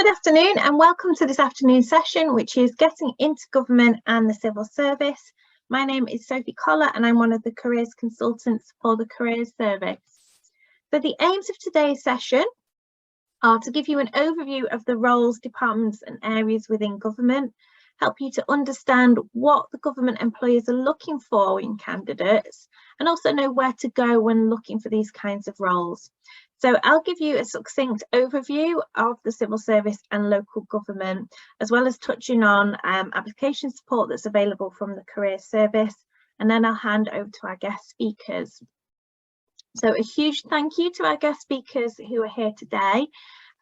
Good afternoon and welcome to this afternoon session, which is Getting into Government and the Civil Service. My name is Sophie Collar and I'm one of the Careers Consultants for the Careers Service. So the aims of today's session are to give you an overview of the roles, departments and areas within government, help you to understand what the government employers are looking for in candidates, and also know where to go when looking for these kinds of roles. So I'll give you a succinct overview of the civil service and local government, as well as touching on application support that's available from the career service, and then I'll hand over to our guest speakers. So a huge thank you to our guest speakers who are here today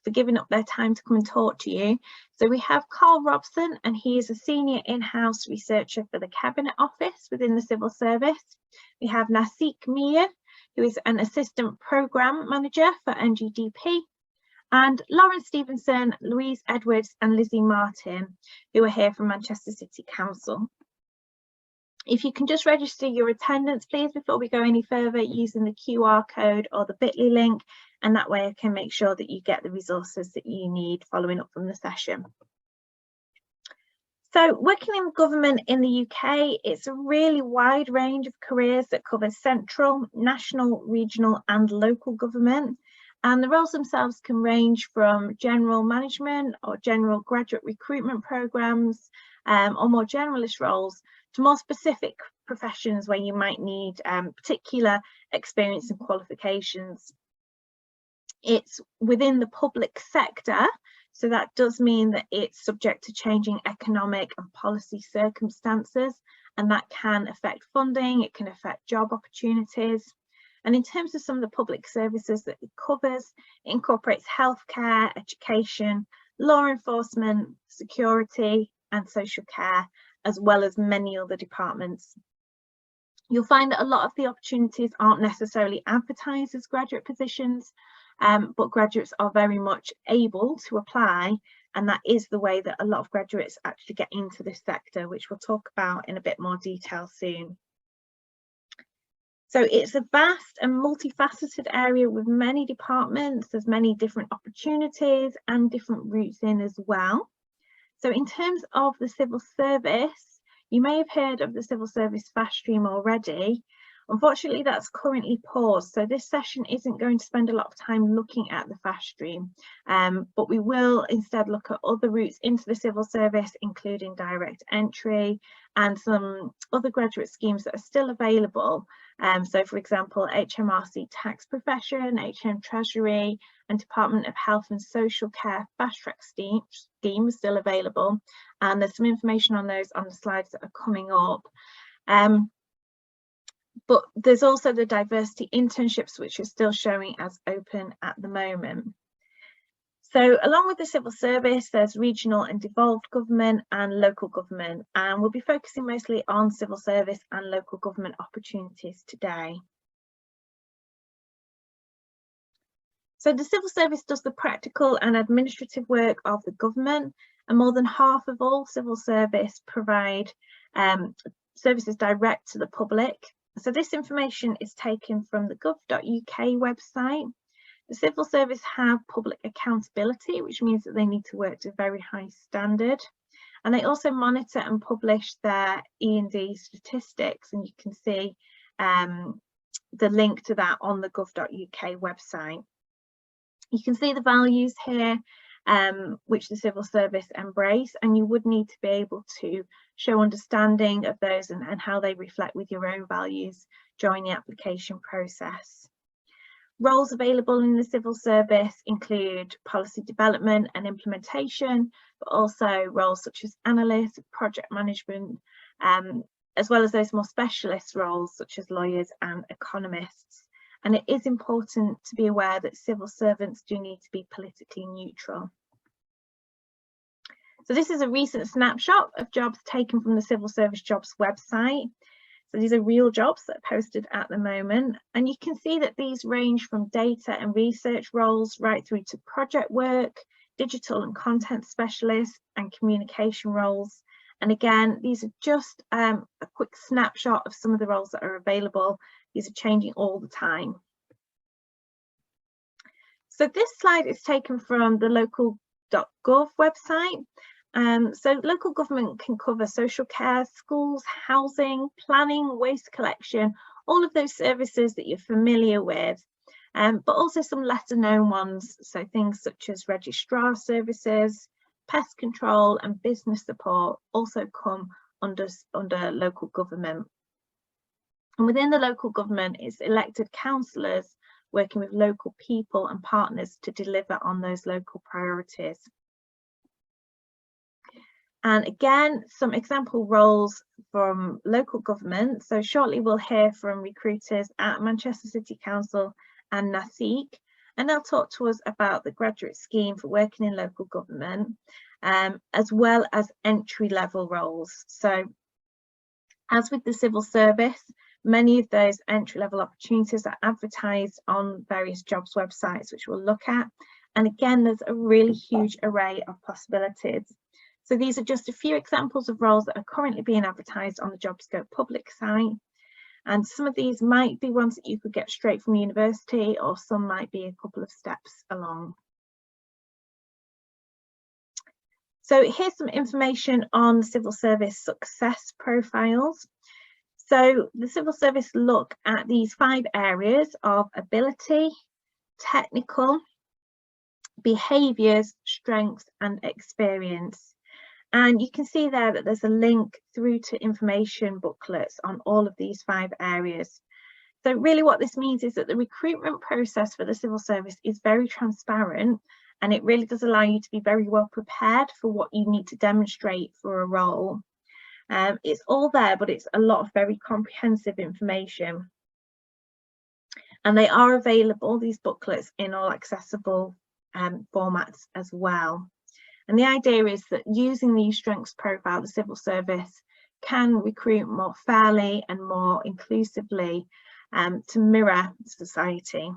for giving up their time to come and talk to you. So we have Carl Robson, and he is a senior in-house researcher for the Cabinet Office within the civil service. We have Nasik Mir, who is an assistant programme manager for NGDP, and Lauren Stevenson, Louise Edwards and Lizzie Martin, who are here from Manchester City Council. If you can just register your attendance, please, before we go any further, using the QR code or the bit.ly link, and that way I can make sure that you get the resources that you need following up from the session. So working in government in the UK, it's a really wide range of careers that covers central, national, regional and local government. And the roles themselves can range from general management or general graduate recruitment programmes or more generalist roles to more specific professions where you might need particular experience and qualifications. It's within the public sector, so that does mean that it's subject to changing economic and policy circumstances, and that can affect funding, it can affect job opportunities. And in terms of some of the public services that it covers, it incorporates healthcare, education, law enforcement, security and social care, as well as many other departments. You'll find that a lot of the opportunities aren't necessarily advertised as graduate positions, but graduates are very much able to apply, and that is the way that a lot of graduates actually get into this sector, which we'll talk about in a bit more detail soon. So it's a vast and multifaceted area with many departments. There's many different opportunities and different routes in as well. So in terms of the civil service, you may have heard of the civil service fast stream already. Unfortunately, that's currently paused, so this session isn't going to spend a lot of time looking at the fast stream, but we will instead look at other routes into the civil service, including direct entry and some other graduate schemes that are still available. So for example, HMRC tax profession, HM Treasury and Department of Health and Social Care fast track scheme is still available, and there's some information on those on the slides that are coming up. But there's also the diversity internships, which are still showing as open at the moment. So along with the civil service, there's regional and devolved government and local government, and we'll be focusing mostly on civil service and local government opportunities today. So the civil service does the practical and administrative work of the government, and more than half of all civil service provide services direct to the public. So this information is taken from the gov.uk website. The civil service have public accountability, which means that they need to work to a very high standard. And they also monitor and publish their E&D statistics, and you can see the link to that on the gov.uk website. You can see the values here, which the civil service embrace, and you would need to be able to show understanding of those and how they reflect with your own values during the application process. Roles available in the civil service include policy development and implementation, but also roles such as analyst, project management, as well as those more specialist roles such as lawyers and economists. And it is important to be aware that civil servants do need to be politically neutral. So this is a recent snapshot of jobs taken from the Civil Service Jobs website. So these are real jobs that are posted at the moment. And you can see that these range from data and research roles right through to project work, digital and content specialists and communication roles. And again, these are just a quick snapshot of some of the roles that are available. These are changing all the time. So this slide is taken from the local local.gov website. So local government can cover social care, schools, housing, planning, waste collection, all of those services that you're familiar with, but also some lesser known ones. So things such as registrar services, pest control and business support also come under local government. And within the local government, it's elected councillors working with local people and partners to deliver on those local priorities. And again, some example roles from local government. So shortly we'll hear from recruiters at Manchester City Council and NASIC, and they'll talk to us about the graduate scheme for working in local government, as well as entry-level roles. So as with the civil service, many of those entry-level opportunities are advertised on various jobs websites, which we'll look at. And again, there's a really huge array of possibilities. So these are just a few examples of roles that are currently being advertised on the JobScope public site. And some of these might be ones that you could get straight from university, or some might be a couple of steps along. So here's some information on civil service success profiles. So the civil service look at these 5 areas of ability, technical, behaviours, strengths and experience. And you can see there that there's a link through to information booklets on all of these 5 areas. So really what this means is that the recruitment process for the civil service is very transparent, and it really does allow you to be very well prepared for what you need to demonstrate for a role. It's all there, but it's a lot of very comprehensive information. And they are available, these booklets, in all accessible formats as well. And the idea is that using these strengths profile, the civil service can recruit more fairly and more inclusively to mirror society.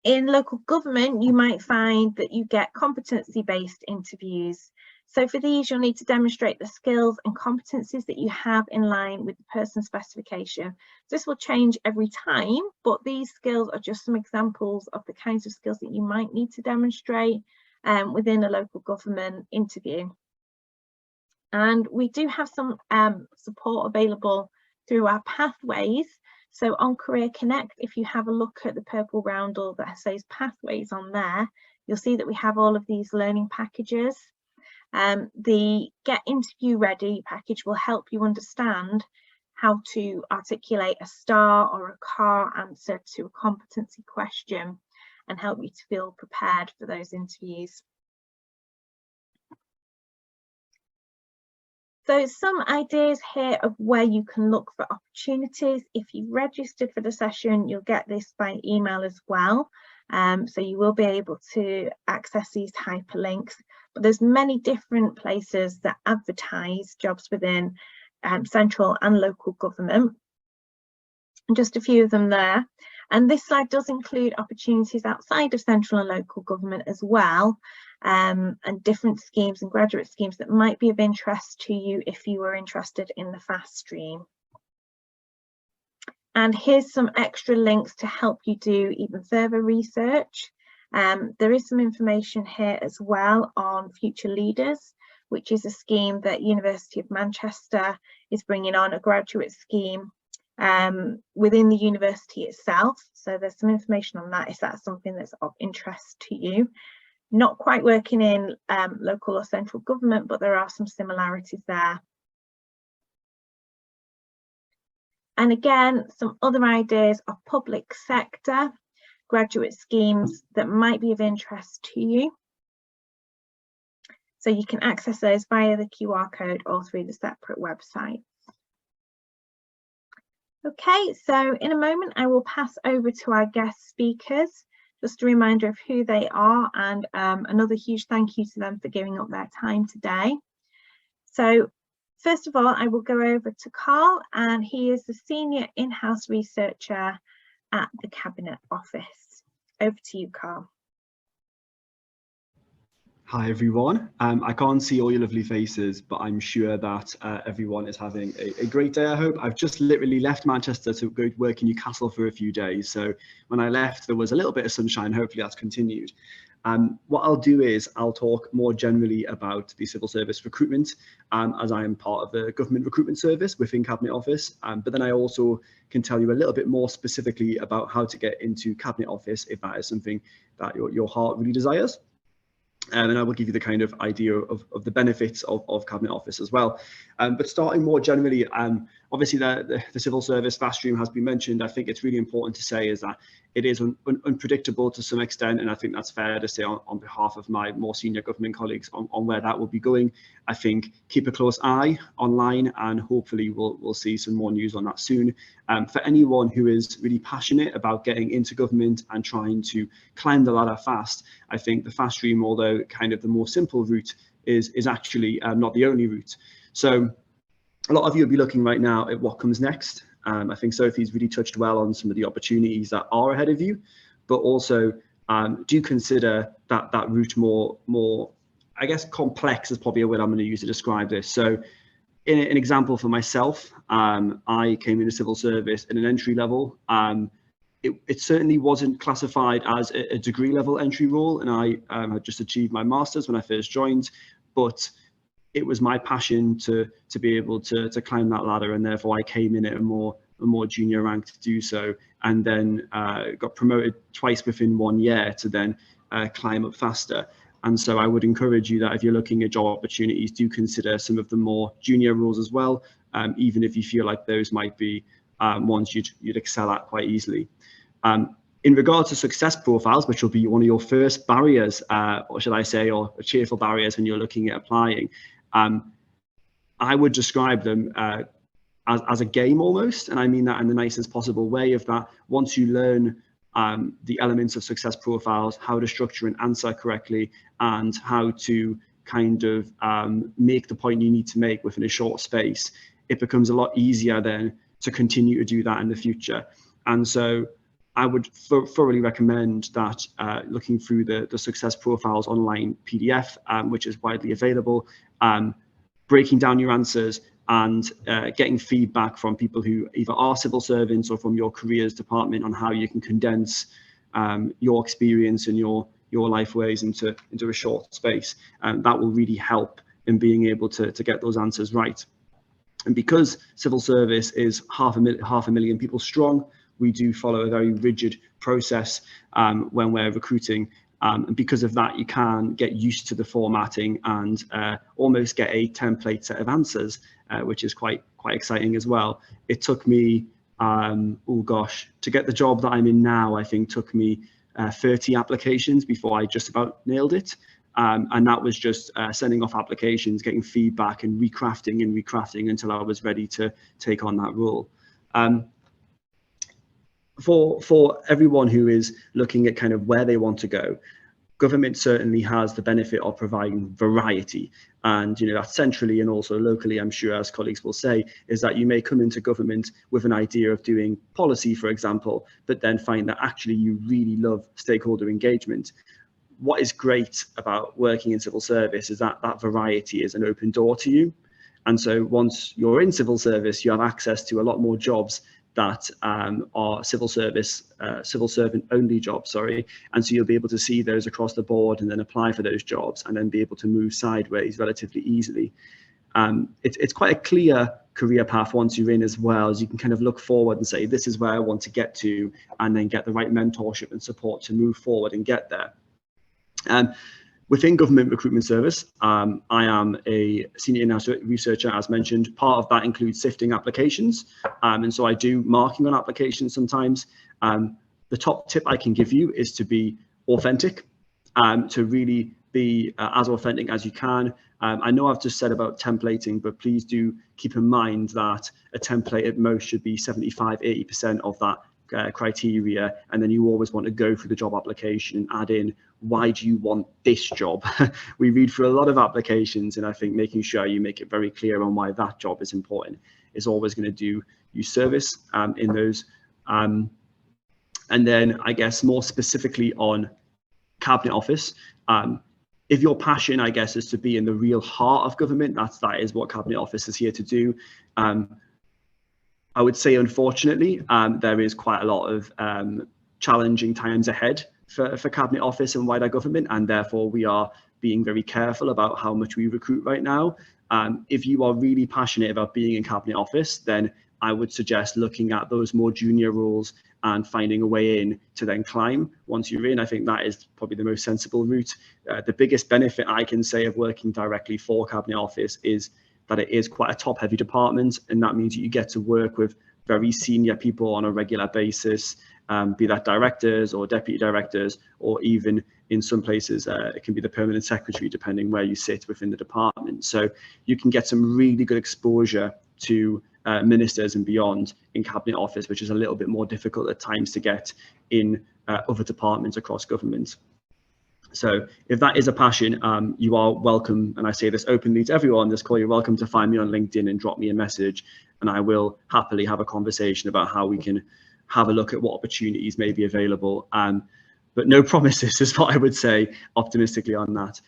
In local government, you might find that you get competency-based interviews. So for these, you'll need to demonstrate the skills and competencies that you have in line with the person's specification. This will change every time, but these skills are just some examples of the kinds of skills that you might need to demonstrate within a local government interview. And we do have some support available through our pathways. So on Career Connect, if you have a look at the purple roundel that says pathways on there, you'll see that we have all of these learning packages. The Get Interview Ready package will help you understand how to articulate a star or a car answer to a competency question and help you to feel prepared for those interviews. So some ideas here of where you can look for opportunities. If you've registered for the session, you'll get this by email as well. So you will be able to access these hyperlinks. But there's many different places that advertise jobs within central and local government. And just a few of them there. And this slide does include opportunities outside of central and local government as well, and different schemes and graduate schemes that might be of interest to you if you were interested in the FAST stream. And here's some extra links to help you do even further research. There is some information here as well on Future Leaders, which is a scheme that University of Manchester is bringing on, a graduate scheme within the university itself. So there's some information on that if that's something that's of interest to you. Not quite working in local or central government, but there are some similarities there. And again, some other ideas of public sector graduate schemes that might be of interest to you. So you can access those via the QR code or through the separate website. Okay, so in a moment I will pass over to our guest speakers. Just a reminder of who they are, and another huge thank you to them for giving up their time today. So first of all, I will go over to Carl, and he is the Senior In-House Researcher at the Cabinet Office. Over to you, Carl. Hi everyone. I can't see all your lovely faces, but I'm sure that everyone is having a great day, I hope. I've just literally left Manchester to go work in Newcastle for a few days. So when I left, there was a little bit of sunshine. Hopefully that's continued. What I'll do is I'll talk more generally about the civil service recruitment, as I am part of the government recruitment service within Cabinet Office. But then I also can tell you a little bit more specifically about how to get into Cabinet Office if that is something that your heart really desires. And I will give you the kind of idea of the benefits of Cabinet Office as well. But starting more generally, obviously the civil service fast stream has been mentioned. I think it's really important to say is that it is unpredictable to some extent, and I think that's fair to say on behalf of my more senior government colleagues on where that will be going. I think keep a close eye online, and hopefully we'll see some more news on that soon. For anyone who is really passionate about getting into government and trying to climb the ladder fast, I think the fast stream, although kind of the more simple route, is actually not the only route. So a lot of you will be looking right now at what comes next. I think Sophie's really touched well on some of the opportunities that are ahead of you, but also do consider that route more, I guess, complex is probably a word I'm going to use to describe this. So in an example for myself, I came into civil service at an entry level. It certainly wasn't classified as a degree level entry role, and I had just achieved my master's when I first joined, but it was my passion to be able to climb that ladder, and therefore I came in at a more junior rank to do so, and then got promoted twice within 1 year to then climb up faster. And so I would encourage you that if you're looking at job opportunities, do consider some of the more junior roles as well, even if you feel like those might be ones you'd excel at quite easily. In regards to success profiles, which will be one of your first barriers, or should I say, or cheerful barriers when you're looking at applying, I would describe them as a game almost, and I mean that in the nicest possible way, of that once you learn the elements of success profiles, how to structure an answer correctly, and how to kind of make the point you need to make within a short space, it becomes a lot easier then to continue to do that in the future. And so I would thoroughly recommend that looking through the Success Profiles online PDF, which is widely available, breaking down your answers and getting feedback from people who either are civil servants or from your careers department on how you can condense your experience and your life ways into a short space. That will really help in being able to get those answers right. And because civil service is half a million people strong, we do follow a very rigid process when we're recruiting. And because of that, you can get used to the formatting and almost get a template set of answers, which is quite exciting as well. It took me, oh gosh, to get the job that I'm in now, I think took me 30 applications before I just about nailed it. And that was just sending off applications, getting feedback and recrafting until I was ready to take on that role. For everyone who is looking at kind of where they want to go, government certainly has the benefit of providing variety. And that centrally and also locally, I'm sure, as colleagues will say, is that you may come into government with an idea of doing policy, for example, but then find that actually you really love stakeholder engagement. What is great about working in civil service is that that variety is an open door to you. And so once you're in civil service, you have access to a lot more jobs that are civil servant only jobs, and so you'll be able to see those across the board and then apply for those jobs and then be able to move sideways relatively easily. It's quite a clear career path once you're in as well, as you can kind of look forward and say, this is where I want to get to, and then get the right mentorship and support to move forward and get there. Within Government Recruitment Service, I am a senior in-house researcher, as mentioned. Part of that includes sifting applications, and so I do marking on applications sometimes. The top tip I can give you is to be authentic, to really be as authentic as you can. I know I've just said about templating, but please do keep in mind that a template at most should be 75–80% of that criteria, and then you always want to go through the job application and add in, why do you want this job? We read through a lot of applications, and I think making sure you make it very clear on why that job is important is always going to do you service in those. And then I guess more specifically on Cabinet Office, if your passion, I guess, is to be in the real heart of government, that is what Cabinet Office is here to do. I would say, unfortunately, there is quite a lot of challenging times ahead for Cabinet Office and wider government, and therefore we are being very careful about how much we recruit right now. If you are really passionate about being in Cabinet Office, then I would suggest looking at those more junior roles and finding a way in to then climb once you're in. I think that is probably the most sensible route. The biggest benefit I can say of working directly for Cabinet Office is that it is quite a top-heavy department, and that means that you get to work with very senior people on a regular basis, be that directors or deputy directors, or even in some places it can be the permanent secretary, depending where you sit within the department. So you can get some really good exposure to ministers and beyond in Cabinet Office, which is a little bit more difficult at times to get in other departments across government. So if that is a passion, you are welcome, and I say this openly to everyone on this call, you're welcome to find me on LinkedIn and drop me a message, and I will happily have a conversation about how we can have a look at what opportunities may be available. But no promises is what I would say optimistically on that.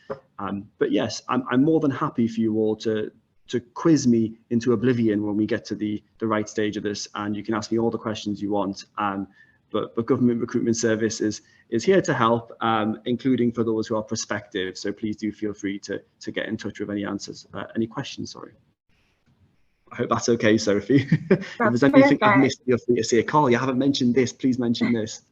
But yes, I'm more than happy for you all to quiz me into oblivion when we get to the right stage of this, and you can ask me all the questions you want. But Government Recruitment Service is here to help, including for those who are prospective. So please do feel free to get in touch with any answers, any questions, sorry. I hope that's okay, Sophie. If there's anything I've missed, feel free to say, Carl, you haven't mentioned this, please mention this.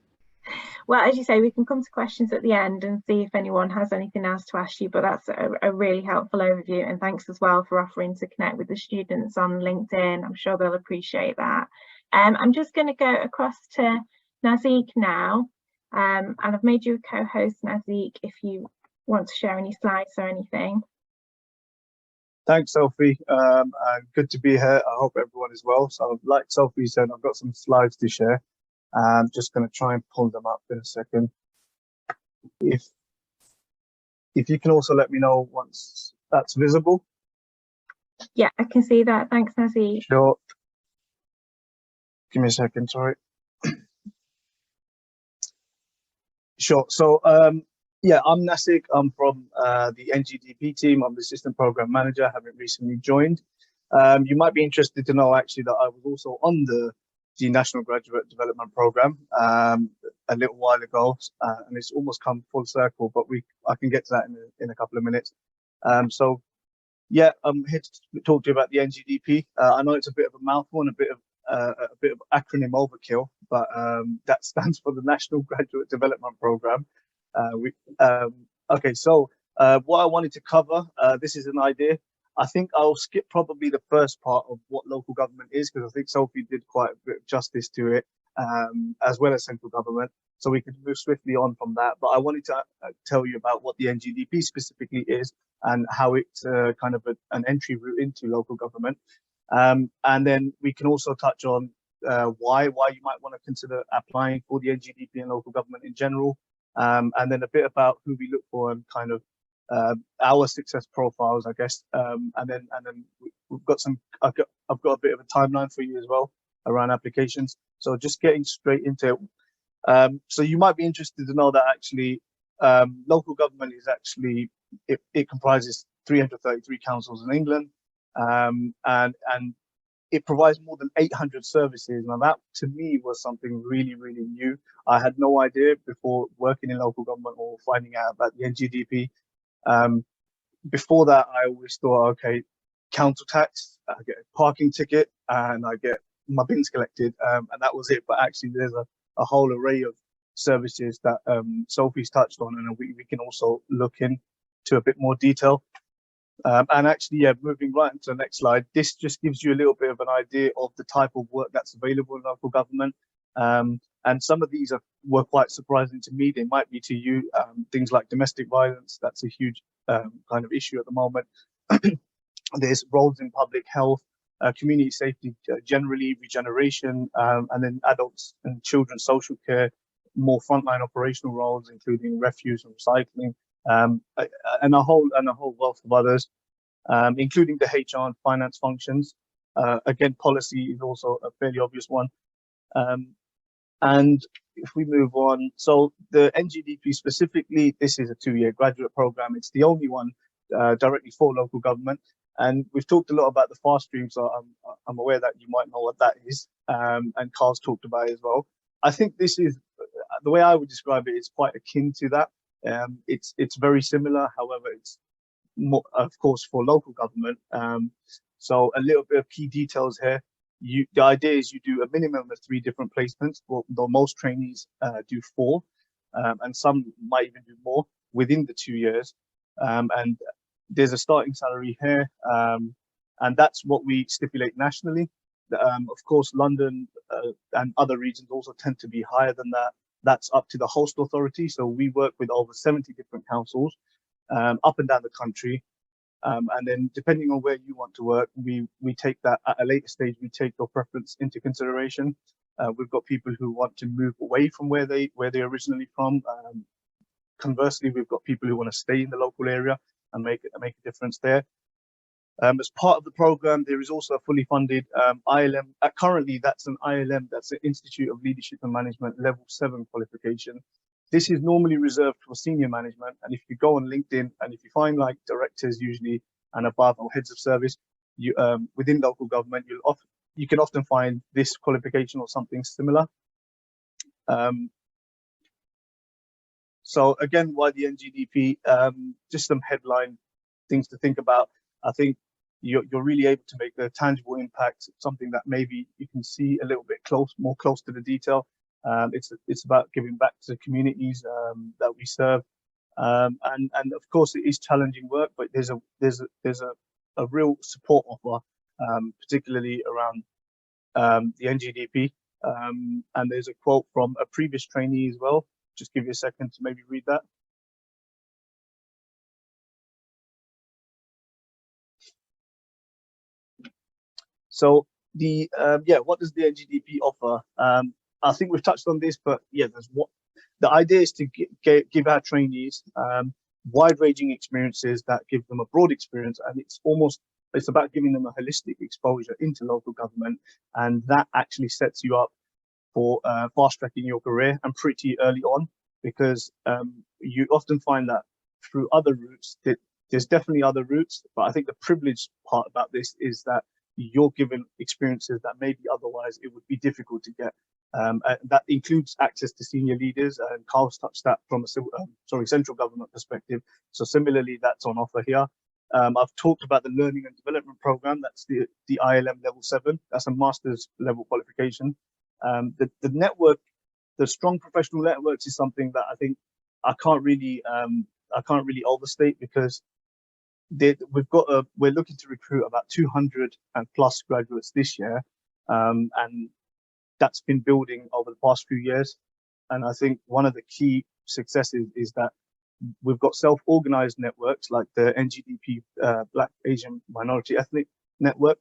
Well, as you say, we can come to questions at the end and see if anyone has anything else to ask you, but that's a really helpful overview. And thanks as well for offering to connect with the students on LinkedIn. I'm sure they'll appreciate that. I'm just going to go across to Nazik now, and I've made you a co-host, Nazik, if you want to share any slides or anything. Thanks, Sophie. Good to be here. I hope everyone is well. So like Sophie said, I've got some slides to share. I'm just going to try and pull them up in a second. If you can also let me know once that's visible. Yeah, I can see that. Thanks, Nazik. Sure. Give me a second, sorry. Sure. So, yeah, I'm Nasik. I'm from the NGDP team. I'm the Assistant Program Manager, having recently joined. You might be interested to know actually that I was also on the National Graduate Development Program a little while ago, and it's almost come full circle, but I can get to that in a couple of minutes. So, yeah, I'm here to talk to you about the NGDP. I know it's a bit of a mouthful and a bit of acronym overkill, but that stands for the National Graduate Development Program. Okay, so what I wanted to cover, this is an idea. I think I'll skip probably the first part of what local government is, because I think Sophie did quite a bit of justice to it, as well as central government. So we can move swiftly on from that. But I wanted to tell you about what the NGDP specifically is and how it's kind of an entry route into local government. And then we can also touch on why you might want to consider applying for the NGDP and local government in general, and then a bit about who we look for and kind of our success profiles, I guess, and then we've got I've got a bit of a timeline for you as well around applications. So just getting straight into it. So you might be interested to know that actually local government is actually it comprises 333 councils in England. And it provides more than 800 services. Now that to me was something really, really new. I had no idea before working in local government or finding out about the NGDP. Before that, I always thought, okay, council tax, I get a parking ticket and I get my bins collected, and that was it. But actually there's a whole array of services that Sophie's touched on, and we can also look into a bit more detail. And actually, yeah, moving right into the next slide, this just gives you a little bit of an idea of the type of work that's available in local government. And some of these were quite surprising to me. They might be to you. Things like domestic violence, that's a huge kind of issue at the moment. There's roles in public health, community safety generally, regeneration, and then adults and children's social care, more frontline operational roles, including refuse and recycling. And a whole wealth of others, including the HR and finance functions. Again, policy is also a fairly obvious one. And if we move on, so the NGDP specifically, this is a 2-year graduate program. It's the only one directly for local government. And we've talked a lot about the fast stream, so I'm aware that you might know what that is. And Carl's talked about it as well. I think this is, the way I would describe it, it's quite akin to that. It's very similar, however, it's more, of course, for local government. So a little bit of key details here. The idea is you do a minimum of 3 different placements, though most trainees do 4, and some might even do more within the 2 years. And there's a starting salary here, and that's what we stipulate nationally. Of course, London and other regions also tend to be higher than that. That's up to the host authority. So we work with over 70 different councils up and down the country. And then depending on where you want to work, we take that at a later stage, we take your preference into consideration. We've got people who want to move away from where they're originally from. Conversely, we've got people who want to stay in the local area and make a difference there. As part of the program, there is also a fully funded ILM. Currently, that's an ILM, that's an Institute of Leadership and Management Level 7 qualification. This is normally reserved for senior management. And if you go on LinkedIn and if you find like directors usually and above or heads of service, you within local government, you can often find this qualification or something similar. So again, why the NGDP? Just some headline things to think about. I think you're really able to make a tangible impact, something that maybe you can see a little bit more close to the detail. It's about giving back to the communities that we serve, and of course it is challenging work, but there's a real support offer, particularly around the NGDP, and there's a quote from a previous trainee as well. Just give you a second to maybe read that. So what does the NGDP offer? I think we've touched on this, but yeah, the idea is to give our trainees wide-ranging experiences that give them a broad experience, and it's about giving them a holistic exposure into local government, and that actually sets you up for fast-tracking your career and pretty early on, because you often find that through other routes, that there's definitely other routes, but I think the privileged part about this is that you're given experiences that maybe otherwise it would be difficult to get. That includes access to senior leaders, and Carl's touched that from a central government perspective. So similarly, that's on offer here. I've talked about the learning and development program. That's the ILM level 7. That's a master's level qualification. The network, the strong professional networks, is something that I think I can't really overstate, because we're looking to recruit about 200 and plus graduates this year, and that's been building over the past few years. And I think one of the key successes is that we've got self-organized networks like the NGDP Black, Asian, Minority, Ethnic network.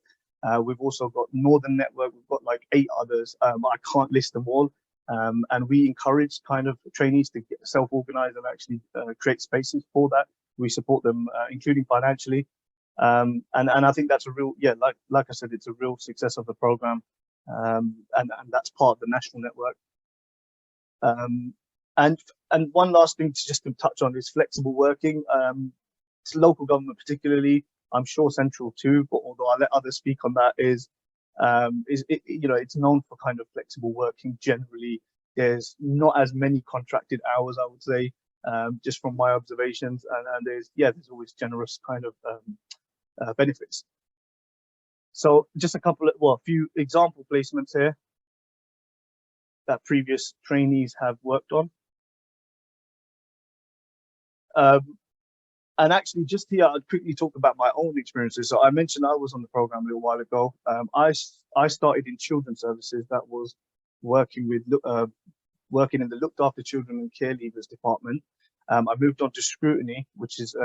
We've also got Northern network. We've got like 8 others. I can't list them all. And we encourage kind of trainees to get self-organized and actually create spaces for that. We support them, including financially. And I think that's a real, like I said, it's a real success of the program. And that's part of the national network. And one last thing to touch on is flexible working. It's local government particularly, I'm sure central too, but although I'll let others speak on that, it's known for kind of flexible working generally. There's not as many contracted hours, I would say, just from my observations, and there's always generous kind of benefits. So just a few example placements here that previous trainees have worked on. And actually, just here, I'd quickly talk about my own experiences. So I mentioned I was on the program a little while ago. I started in children's services. That was working in the looked after children and care leavers department. I moved on to scrutiny, which is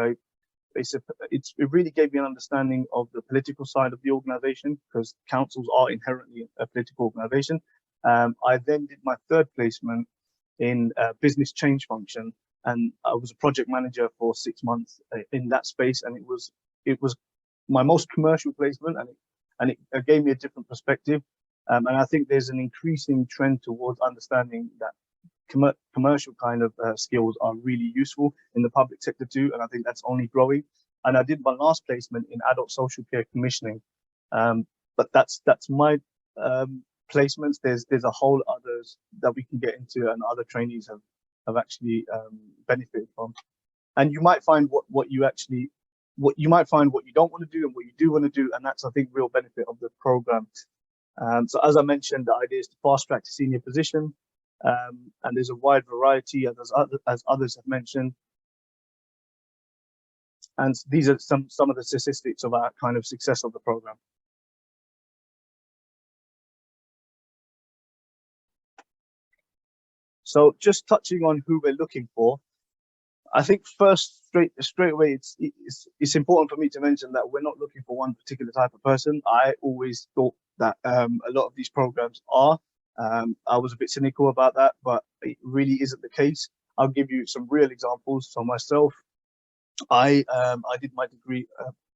it really gave me an understanding of the political side of the organisation, because councils are inherently a political organisation. I then did my third placement in business change function, and I was a project manager for 6 months in that space, and it was my most commercial placement, and it gave me a different perspective. And I think there's an increasing trend towards understanding that commercial kind of skills are really useful in the public sector too, and I think that's only growing. And I did my last placement in adult social care commissioning, but that's my placements. There's a whole others that we can get into, and other trainees have actually benefited from. And you might find what you don't want to do and what you do want to do, and that's, I think, real benefit of the program. So as I mentioned, the idea is to fast track to senior position, and there's a wide variety, as others have mentioned. And these are some of the statistics of our kind of success of the program. So just touching on who we're looking for, I think first straight away it's important for me to mention that we're not looking for one particular type of person. I always thought that a lot of these programs are. I was a bit cynical about that, but it really isn't the case. I'll give you some real examples. So myself, I did my degree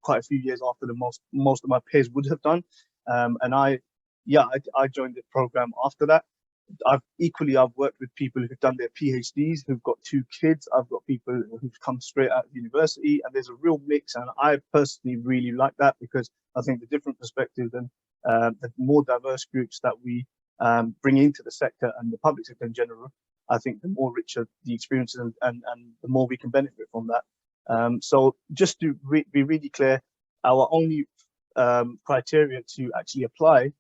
quite a few years after most of my peers would have done, and I joined the program after that. I've worked with people who've done their PhDs, who've got 2 kids. I've got people who've come straight out of university, and there's a real mix. And I personally really like that, because I think the different perspectives and the more diverse groups that we bring into the sector and the public sector in general, I think the more richer the experiences and the more we can benefit from that. So just to be really clear, our only criteria to actually apply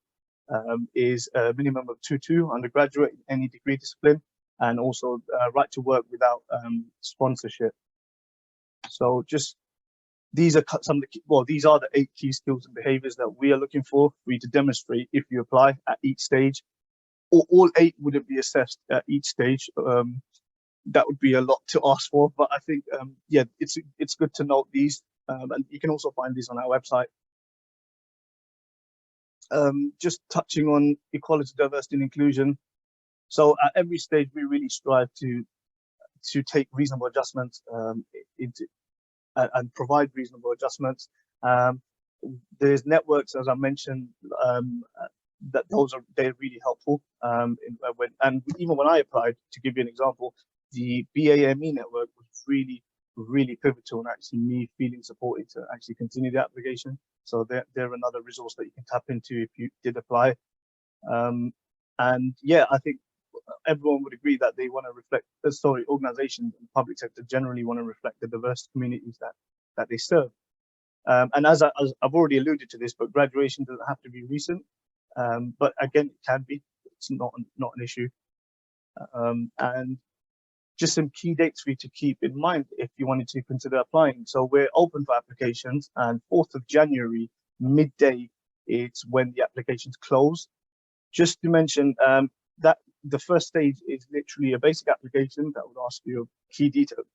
is a minimum of 2.2 undergraduate in any degree discipline, and also right to work without sponsorship. So just these are these are the 8 key skills and behaviors that we are looking for you to demonstrate if you apply at each stage. All 8 wouldn't be assessed at each stage. That would be a lot to ask for, but I think yeah, it's good to note these, and you can also find these on our website. Just touching on equality, diversity and inclusion. So at every stage we really strive to take reasonable adjustments and provide reasonable adjustments. There's networks, as I mentioned, that they're really helpful. And even when I applied, to give you an example, the BAME network was really pivotal in actually me feeling supported to actually continue the application. So they're another resource that you can tap into if you did apply. And yeah, I think everyone would agree that they want to reflect, organizations in the public sector generally want to reflect the diverse communities that they serve. And as I've already alluded to this, but graduation doesn't have to be recent. But again, it can be. It's not an issue. And just some key dates for you to keep in mind if you wanted to consider applying. So we're open for applications, and 4th of January, midday, it's when the applications close. Just to mention that the first stage is literally a basic application that would ask you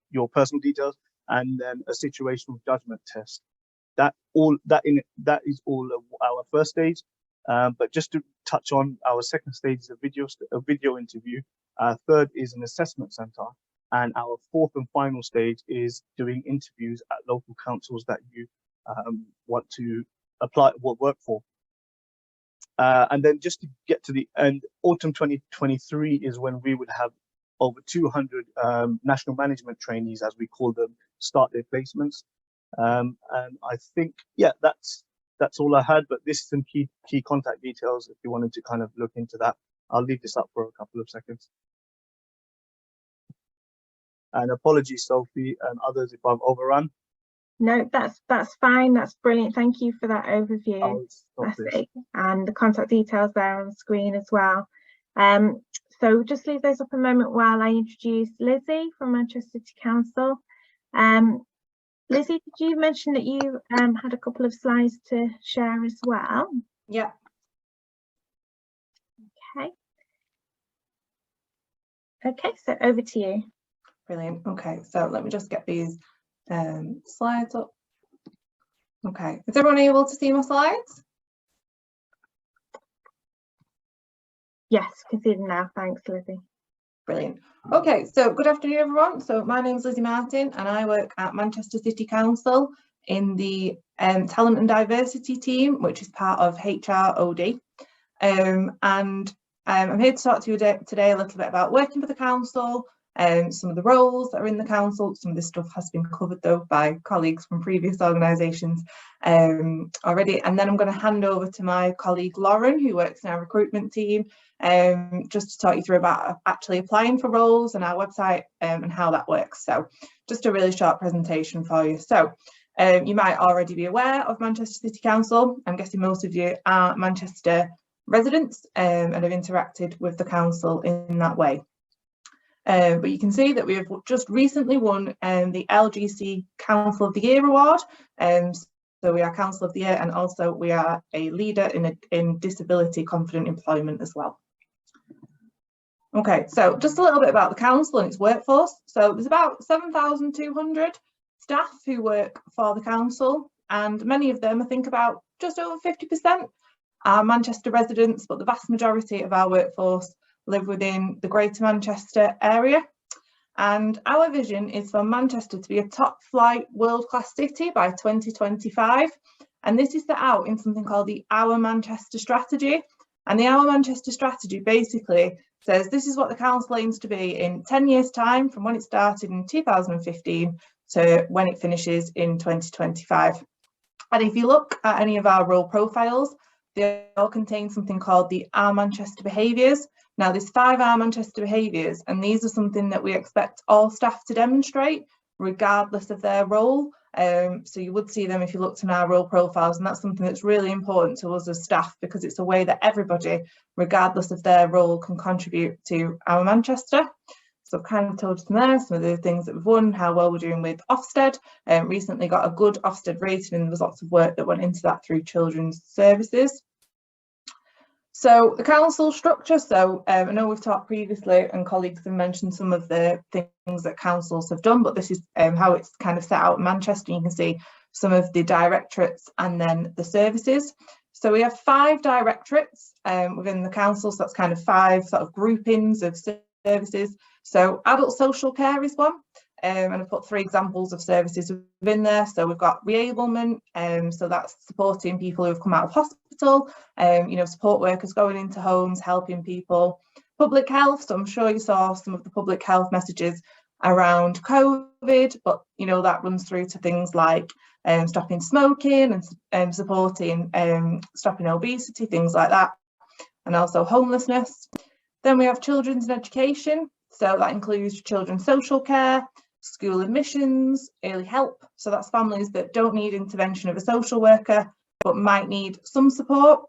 your personal details, and then a situational judgment test. That is all of our first stage. But just to touch on, our second stage is a video interview. Our third is an assessment center, and our 4th and final stage is doing interviews at local councils that you want to apply work for. And then just to get to the end, autumn 2023 is when we would have over 200 national management trainees, as we call them, start their placements. And I think, yeah, that's all I had, but this is some key contact details if you wanted to kind of look into that. I'll leave this up for a couple of seconds. And apologies, Sophie and others, if I've overrun. No, that's fine. That's brilliant. Thank you for that overview. And the contact details there on the screen as well. So just leave those up a moment while I introduce Lizzie from Manchester City Council. Lizzie, did you mention that you had a couple of slides to share as well? Yeah. Okay, so over to you. Brilliant. Okay, so let me just get these slides up. Okay, is everyone able to see my slides? Yes, can see them now. Thanks, Lizzie. Brilliant. Okay, so good afternoon, everyone. So my name is Lizzie Martin, and I work at Manchester City Council in the Talent and Diversity team, which is part of HROD. I'm here to talk to you today a little bit about working for the council, some of the roles that are in the council. Some of this stuff has been covered though by colleagues from previous organisations already, and then I'm going to hand over to my colleague Lauren, who works in our recruitment team, just to talk you through about actually applying for roles and our website and how that works. So just a really short presentation for you. So you might already be aware of Manchester City Council. I'm guessing most of you are Manchester residents and have interacted with the council in that way. But you can see that we have just recently won the LGC Council of the Year award. So we are Council of the Year, and also we are a leader in disability confident employment as well. Okay, so just a little bit about the council and its workforce. So there's about 7,200 staff who work for the council, and many of them, I think about just over 50%, are Manchester residents, but the vast majority of our workforce live within the Greater Manchester area. And our vision is for Manchester to be a top flight world-class city by 2025. And this is set out in something called the Our Manchester Strategy. And the Our Manchester Strategy basically says this is what the council aims to be in 10 years' time, from when it started in 2015 to when it finishes in 2025. And if you look at any of our role profiles, they all contain something called the Our Manchester behaviours. Now there's 5 Our Manchester behaviours, and these are something that we expect all staff to demonstrate regardless of their role. So you would see them if you looked in our role profiles, and that's something that's really important to us as staff, because it's a way that everybody, regardless of their role, can contribute to Our Manchester. So I've kind of told you there some of the things that we've won, how well we're doing with Ofsted. Recently got a good Ofsted rating, and there was lots of work that went into that through children's services. So the council structure, so I know we've talked previously and colleagues have mentioned some of the things that councils have done, but this is how it's kind of set out in Manchester. You can see some of the directorates and then the services. So we have 5 directorates within the council, so that's kind of 5 sort of groupings of services. So adult social care is one, and I've put 3 examples of services within there. So we've got reablement, so that's supporting people who have come out of hospital, you know, support workers going into homes, helping people. Public health, so I'm sure you saw some of the public health messages around COVID, but you know, that runs through to things like stopping smoking and supporting stopping obesity, things like that, and also homelessness. Then we have children's education, so that includes children's social care, school admissions, early help, so that's families that don't need intervention of a social worker but might need some support.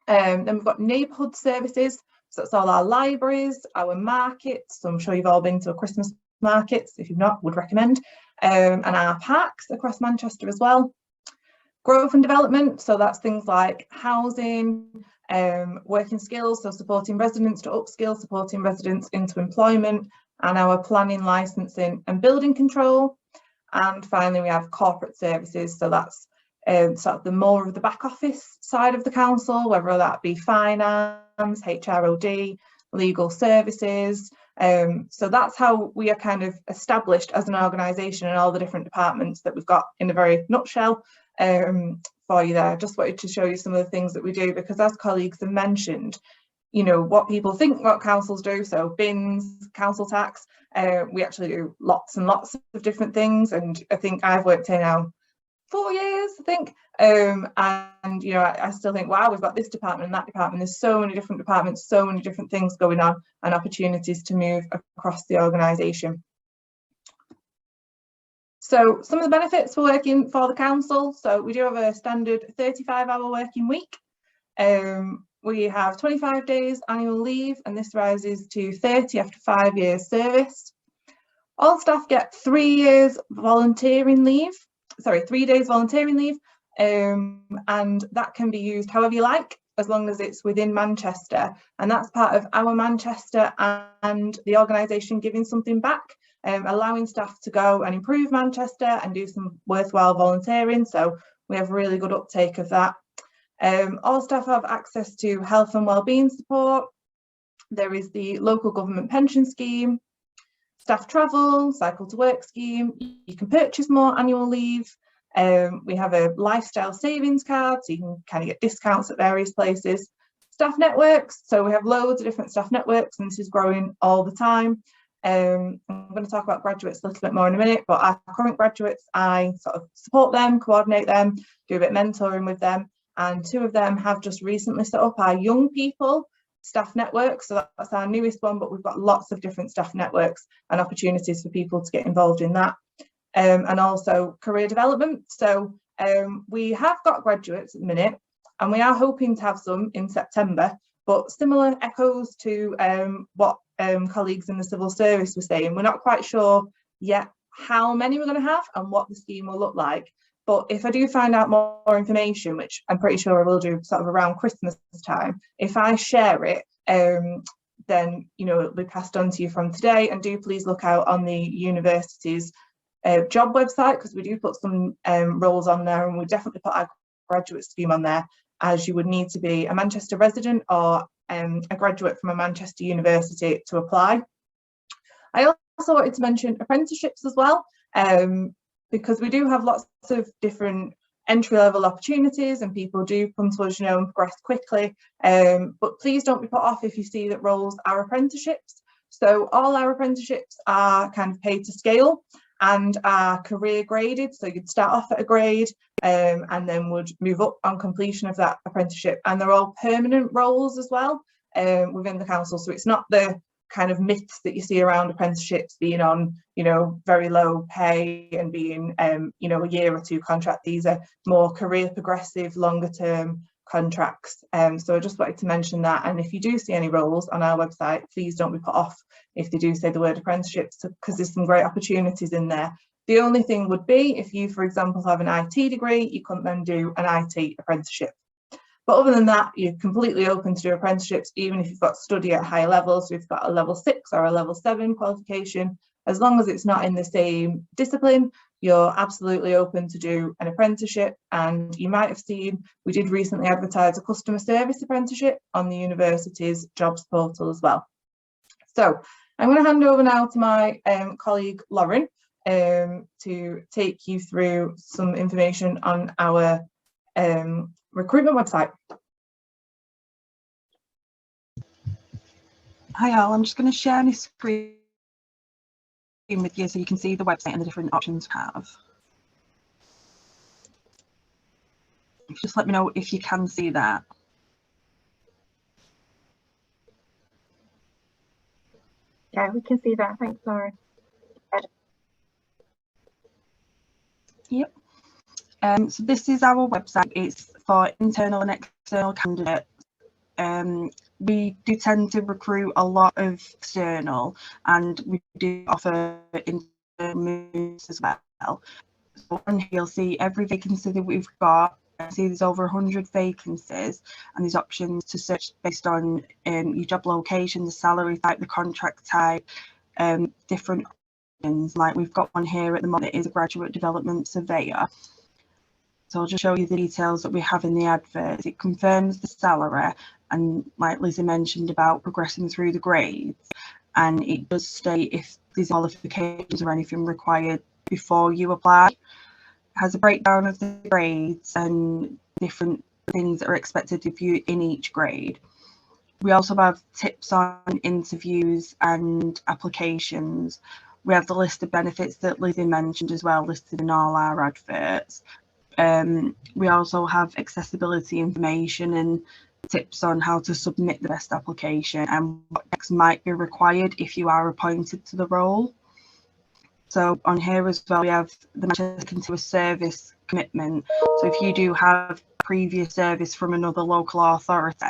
Then we've got neighbourhood services, so that's all our libraries, our markets, so I'm sure you've all been to a Christmas markets, if you've not, would recommend, and our parks across Manchester as well. Growth and development, so that's things like housing, working skills, so supporting residents to upskill, supporting residents into employment, and our planning, licensing and building control. And finally we have corporate services, so that's sort of the more of the back office side of the council, whether that be finance, HROD, legal services. So that's how we are kind of established as an organisation, and all the different departments that we've got in a very nutshell for you there. Just wanted to show you some of the things that we do, because as colleagues have mentioned, you know, what people think what councils do, so bins, council tax, we actually do lots and lots of different things, and I think I've worked here now 4 years, I think, and you know, I still think, wow, we've got this department and that department, there's so many different departments, so many different things going on, and opportunities to move across the organisation. So some of the benefits for working for the council, so we do have a standard 35-hour working week. We have 25 days annual leave, and this rises to 30 after 5 years service. All staff get 3 years volunteering leave, 3 days volunteering leave, and that can be used however you like, as long as it's within Manchester, and that's part of Our Manchester and the organisation giving something back, allowing staff to go and improve Manchester and do some worthwhile volunteering, so we have really good uptake of that. All staff have access to health and wellbeing support. There is the local government pension scheme, staff travel, cycle to work scheme. You can purchase more annual leave. We have a lifestyle savings card, so you can kind of get discounts at various places. staff networks. So we have loads of different staff networks, and this is growing all the time. I'm going to talk about graduates a little bit more in a minute, but our current graduates, I sort of support them, coordinate them, do a bit of mentoring with them, and 2 of them have just recently set up our young people staff network. So that's our newest one, but we've got lots of different staff networks and opportunities for people to get involved in that. And also career development. So we have got graduates at the minute, and we are hoping to have some in September, but similar echoes to what colleagues in the civil service were saying. We're not quite sure yet how many we're going to have and what the scheme will look like. But if I do find out more information, which I'm pretty sure I will do sort of around Christmas time, if I share it, then, you know, it'll be passed on to you from today. And do please look out on the university's job website, because we do put some roles on there, and we definitely put our graduate scheme on there, as you would need to be a Manchester resident or a graduate from a Manchester university to apply. I also wanted to mention apprenticeships as well, because we do have lots of different entry-level opportunities, and people do come to us, you know, and progress quickly. But please don't be put off if you see that roles are apprenticeships. So all our apprenticeships are kind of paid to scale and are career graded. So you'd start off at a grade and then would move up on completion of that apprenticeship. And they're all permanent roles as well within the council. So it's not the kind of myths that you see around apprenticeships being on, you know, very low pay and being, you know, a year or 2 contract. These are more career progressive, longer term contracts. So I just wanted to mention that. And if you do see any roles on our website, please don't be put off if they do say the word apprenticeships, because there's some great opportunities in there. The only thing would be if you, for example, have an IT degree, you couldn't then do an IT apprenticeship. But other than that, you're completely open to do apprenticeships, even if you've got study at higher levels. So if you've got a level 6 or a level 7 qualification, as long as it's not in the same discipline, you're absolutely open to do an apprenticeship. And you might have seen, we did recently advertise a customer service apprenticeship on the university's jobs portal as well. So I'm going to hand over now to my colleague Lauren to take you through some information on our recruitment website. Hi all, I'm just going to share my screen with you so you can see the website and the different options we have. Just let me know if you can see that. Yeah, we can see that. Thanks, Lauren. Yep. So this is our website. It's for internal and external candidates. We do tend to recruit a lot of external, and we do offer internal moves as well. So on here you'll see every vacancy that we've got. I see there's over 100 vacancies, and there's options to search based on your job location, the salary type, the contract type, different options. Like we've got one here at the moment, it is a graduate development surveyor. So I'll just show you the details that we have in the advert. It confirms the salary, and like Lizzie mentioned about progressing through the grades, and it does state if there's qualifications or anything required before you apply. It has a breakdown of the grades and different things that are expected of you in each grade. We also have tips on interviews and applications. We have the list of benefits that Lizzie mentioned as well, listed in all our adverts. We also have accessibility information and tips on how to submit the best application and what checks might be required if you are appointed to the role. So on here as well, we have the Manchester Continuous Service commitment. So if you do have previous service from another local authority,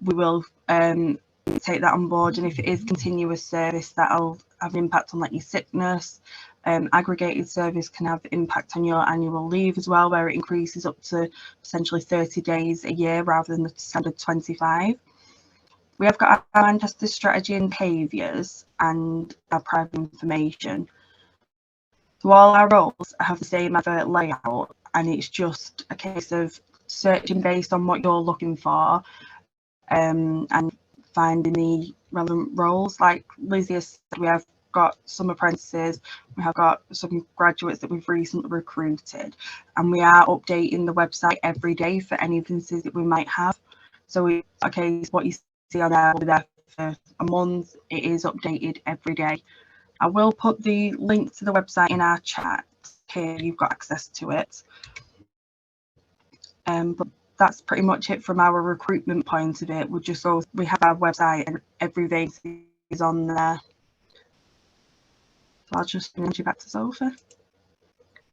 we will take that on board. And if it is continuous service, that'll have an impact on like your sickness. Aggregated service can have impact on your annual leave as well, where it increases up to essentially 30 days a year rather than the standard 25. We have got our Manchester strategy and behaviours and our private information. So all our roles have the same advert layout, and it's just a case of searching based on what you're looking for and finding the relevant roles. Like Lizzie said, we have got some apprentices, we have got some graduates that we've recently recruited, and we are updating the website every day for any vacancies that we might have. So it's okay, what you see on there will be there for a month. It is updated every day. I will put the link to the website in our chat here. You've got access to it. But that's pretty much it from our recruitment point of it. We have our website and every vacancy is on there. So I'll just hand you back to Sophie.